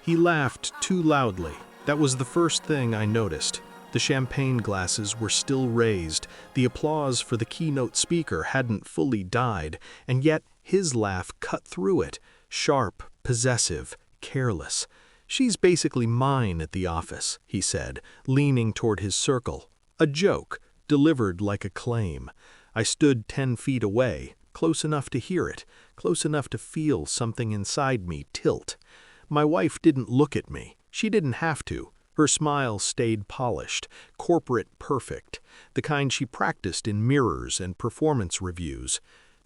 He laughed too loudly. That was the first thing I noticed. The champagne glasses were still raised. The applause for the keynote speaker hadn't fully died, and yet his laugh cut through it, sharp, possessive, careless. "She's basically mine at the office," he said, leaning toward his circle. A joke, delivered like a claim. I stood 10 feet away, close enough to hear it, close enough to feel something inside me tilt. My wife didn't look at me. She didn't have to. Her smile stayed polished, corporate perfect, the kind she practiced in mirrors and performance reviews.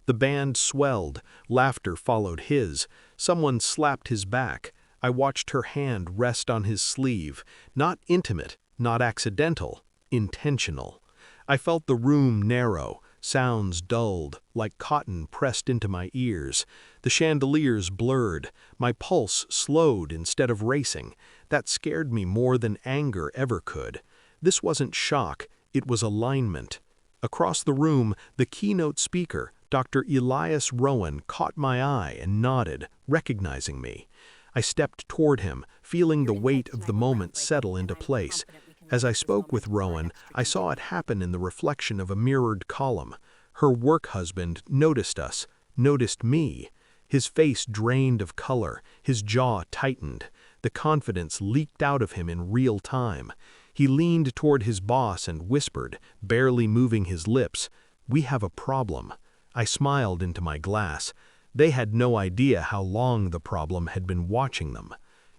The band swelled, laughter followed his. Someone slapped his back. I watched her hand rest on his sleeve, not intimate, not accidental, intentional. I felt the room narrow, sounds dulled, like cotton pressed into my ears. The chandeliers blurred, my pulse slowed instead of racing. That scared me more than anger ever could. This wasn't shock, it was alignment. Across the room, the keynote speaker, Dr. Elias Rowan, caught my eye and nodded, recognizing me. I stepped toward him, feeling the weight of the moment settle into place. As I spoke with Rowan, I saw it happen in the reflection of a mirrored column. Her work husband noticed us, noticed me. His face drained of color, his jaw tightened. The confidence leaked out of him in real time. He leaned toward his boss and whispered, barely moving his lips, "We have a problem." I smiled into my glass. They had no idea how long the problem had been watching them.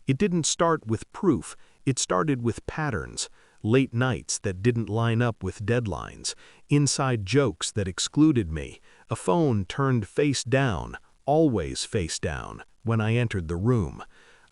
It didn't start with proof, it started with patterns. Late nights that didn't line up with deadlines, inside jokes that excluded me, a phone turned face down, always face down, when I entered the room.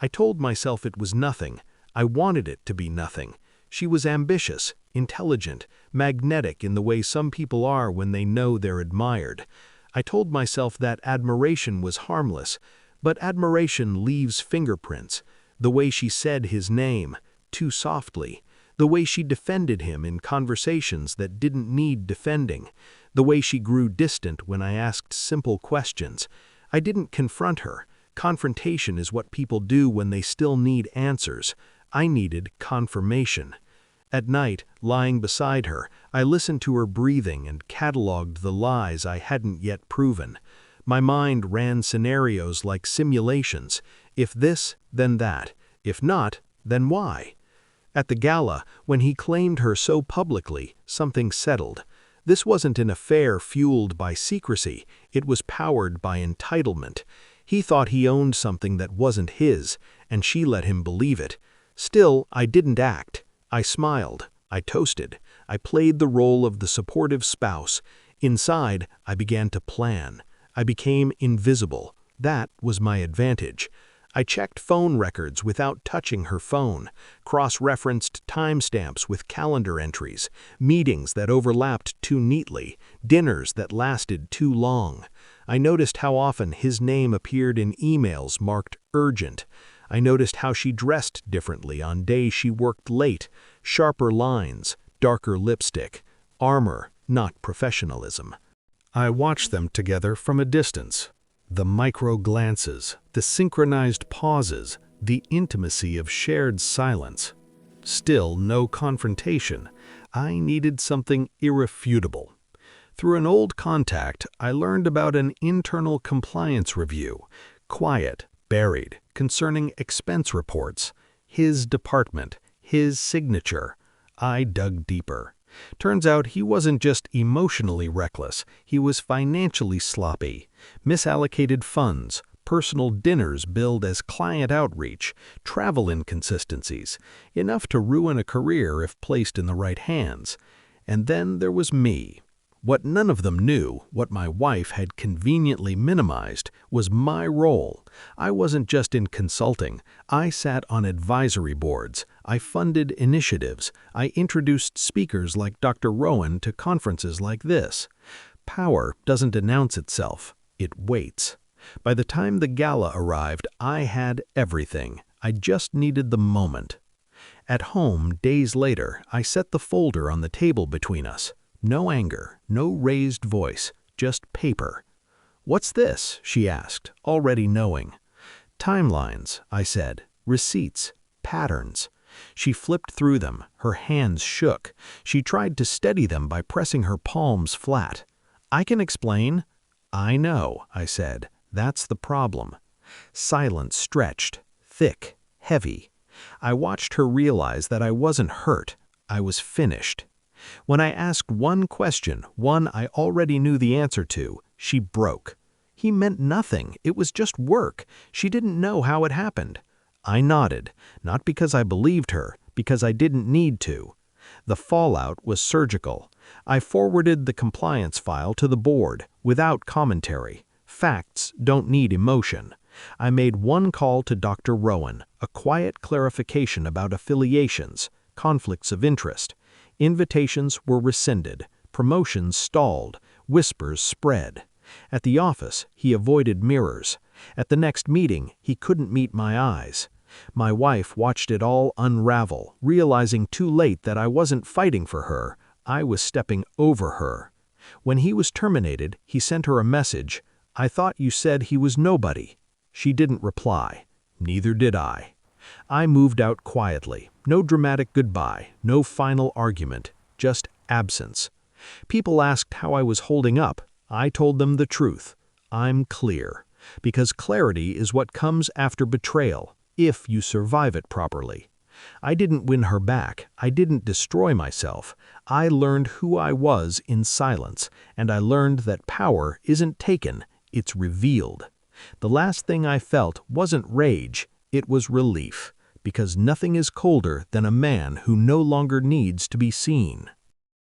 I told myself it was nothing. I wanted it to be nothing. She was ambitious, intelligent, magnetic in the way some people are when they know they're admired. I told myself that admiration was harmless, but admiration leaves fingerprints. The way she said his name, too softly. The way she defended him in conversations that didn't need defending. The way she grew distant when I asked simple questions. I didn't confront her. Confrontation is what people do when they still need answers. I needed confirmation. At night, lying beside her, I listened to her breathing and cataloged the lies I hadn't yet proven. My mind ran scenarios like simulations. If this, then that. If not, then why? At the gala, when he claimed her so publicly, something settled. This wasn't an affair fueled by secrecy, it was powered by entitlement. He thought he owned something that wasn't his, and she let him believe it. Still, I didn't act. I smiled. I toasted. I played the role of the supportive spouse. Inside, I began to plan. I became invisible. That was my advantage. I checked phone records without touching her phone, cross-referenced timestamps with calendar entries, meetings that overlapped too neatly, dinners that lasted too long. I noticed how often his name appeared in emails marked urgent. I noticed how she dressed differently on days she worked late, sharper lines, darker lipstick, armor, not professionalism. I watched them together from a distance. The micro-glances, the synchronized pauses, the intimacy of shared silence. Still no confrontation. I needed something irrefutable. Through an old contact, I learned about an internal compliance review, quiet, buried, concerning expense reports. His department, his signature. I dug deeper. Turns out he wasn't just emotionally reckless, he was financially sloppy. Misallocated funds, personal dinners billed as client outreach, travel inconsistencies, enough to ruin a career if placed in the right hands. And then there was me. What none of them knew, what my wife had conveniently minimized, was my role. I wasn't just in consulting. I sat on advisory boards. I funded initiatives. I introduced speakers like Dr. Rowan to conferences like this. Power doesn't announce itself. It waits. By the time the gala arrived, I had everything. I just needed the moment. At home, days later, I set the folder on the table between us. No anger, no raised voice, just paper. "What's this?" she asked, already knowing. "Timelines," I said. receipts, patterns. She flipped through them, her hands shook. She tried to steady them by pressing her palms flat. "I can explain." "I know," I said. "That's the problem." Silence stretched, thick, heavy. I watched her realize that I wasn't hurt. I was finished. When I asked one question, one I already knew the answer to, she broke. He meant nothing. It was just work. She didn't know how it happened. I nodded, not because I believed her, because I didn't need to. The fallout was surgical. I forwarded the compliance file to the board, without commentary. Facts don't need emotion. I made one call to Dr. Rowan, a quiet clarification about affiliations, conflicts of interest. Invitations were rescinded, promotions stalled, whispers spread. At the office, he avoided mirrors. At the next meeting, he couldn't meet my eyes. My wife watched it all unravel, realizing too late that I wasn't fighting for her, I was stepping over her. When he was terminated, he sent her a message, "I thought you said he was nobody." She didn't reply. Neither did I. I moved out quietly. No dramatic goodbye, no final argument, just absence. People asked how I was holding up. I told them the truth. I'm clear. Because clarity is what comes after betrayal, if you survive it properly. I didn't win her back. I didn't destroy myself. I learned who I was in silence, and I learned that power isn't taken, it's revealed. The last thing I felt wasn't rage, it was relief, because nothing is colder than a man who no longer needs to be seen.